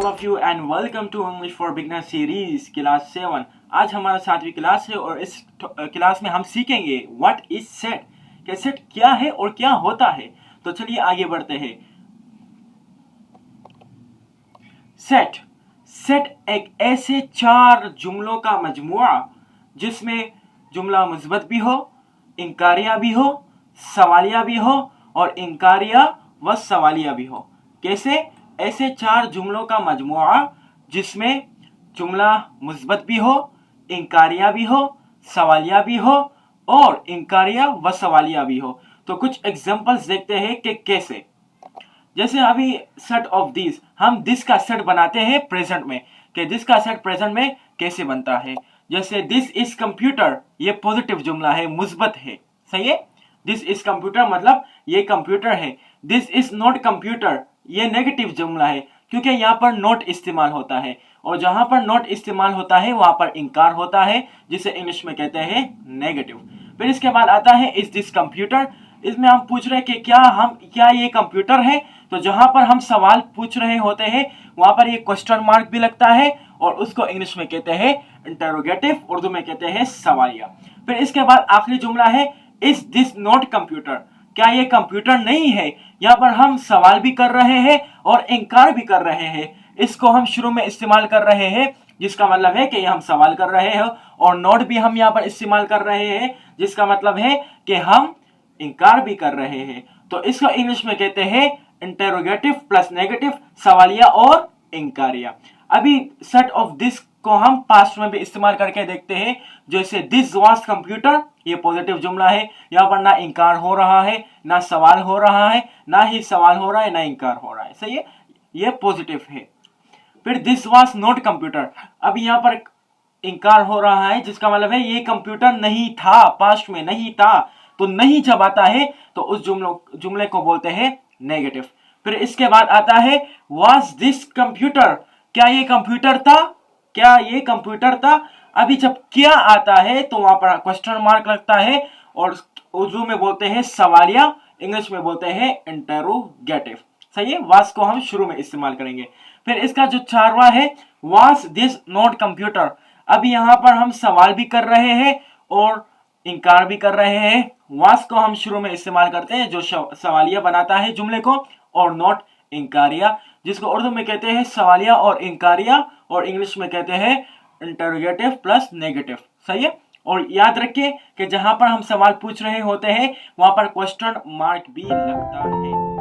of you and welcome to English for Beginner series class 7। आज हमारा 7वीं class है और इस क्लास में हम सीखेंगे व्हाट इज सेट, कि सेट क्या है और क्या होता है। तो चलिए आगे बढ़ते हैं। सेट एक ऐसे 4 जुमलों का मजमुआ जिसमें जुमला मुस्बत भी हो, इंकारिया भी हो, सवालिया भी हो और इंकारिया व सवालिया भी हो। कैसे? ऐसे 4 जुमलों का मजमुआ जिसमें जुमला मुस्बत भी हो, इंकारिया भी हो, सवालिया भी हो और इंकारिया व सवालिया भी हो। तो कुछ एग्जांपल्स देखते हैं कि कैसे। जैसे अभी सेट ऑफ दिस, हम दिस का सेट बनाते हैं प्रेजेंट में, कि दिस का सेट प्रेजेंट में कैसे बनता है। जैसे दिस इज कंप्यूटर, ये पॉजिटिव जुमला है, मुस्बत है, सही है। दिस इज कंप्यूटर मतलब ये कंप्यूटर है। दिस इज नॉट कंप्यूटर, ये नेगेटिव जुमला है क्योंकि यहाँ पर नॉट इस्तेमाल होता है और जहां पर नॉट इस्तेमाल होता है वहां पर इंकार होता है, जिसे इंग्लिश में कहते हैं नेगेटिव। फिर इसके बाद आता है इज दिस कंप्यूटर। इसमें हम पूछ रहे हैं कि क्या ये कंप्यूटर है। तो जहां पर हम सवाल पूछ रहे होते हैं वहां पर ये क्वेश्चन मार्क भी लगता है और उसको इंग्लिश में कहते हैं इंटरोगेटिव, उर्दू में कहते हैं सवालिया। फिर इसके बाद आखिरी जुमला है इज दिस नॉट कंप्यूटर, क्या ये कंप्यूटर नहीं है। यहाँ पर हम सवाल भी कर रहे हैं और इंकार भी कर रहे हैं। इसको हम शुरू में इस्तेमाल कर रहे हैं जिसका मतलब है कि हम सवाल कर रहे हैं, और नॉट भी हम यहाँ पर इस्तेमाल कर रहे हैं जिसका मतलब है कि हम इंकार भी कर रहे हैं। तो इसको इंग्लिश में कहते हैं इंटरोगेटिव प्लस नेगेटिव, सवालिया और इंकारिया। अभी सेट ऑफ दिस को हम पास्ट में भी इस्तेमाल करके देखते हैं। जैसे दिस वाज कंप्यूटर, ये पॉजिटिव जुमला है, यहाँ पर ना इंकार हो रहा है ना सवाल हो रहा है, ना ही सवाल हो रहा है ना इंकार हो रहा है, सही है, ये पॉजिटिव है। फिर दिस वाज नॉट कंप्यूटर, अब यहाँ पर इंकार हो रहा है जिसका मतलब है ये कंप्यूटर नहीं था, पास्ट में नहीं था। तो नहीं जब आता है तो उस जुमले को बोलते हैं नेगेटिव। फिर इसके बाद आता है वाज दिस कंप्यूटर, क्या ये कंप्यूटर था, क्या ये कंप्यूटर था। अभी जब क्या आता है तो वहां पर क्वेश्चन मार्क लगता है और उर्दू में बोलते हैं सवालिया, इंग्लिश में बोलते हैं इंटरोगेटिव, सही है। वाज को हम शुरू में इस्तेमाल करेंगे। फिर इसका जो 4वां है वाज दिस नॉट कंप्यूटर, अभी यहाँ पर हम सवाल भी कर रहे हैं और इंकार भी कर रहे हैं। वाज को हम शुरू में इस्तेमाल करते हैं जो सवालिया बनाता है जुमले को, और नॉट इंकारिया, जिसको उर्दू में कहते हैं सवालिया और इंकारिया और इंग्लिश में कहते हैं इंटरोगेटिव प्लस नेगेटिव, सही है। और याद रखिए कि जहां पर हम सवाल पूछ रहे होते हैं वहां पर क्वेश्चन मार्क भी लगता है।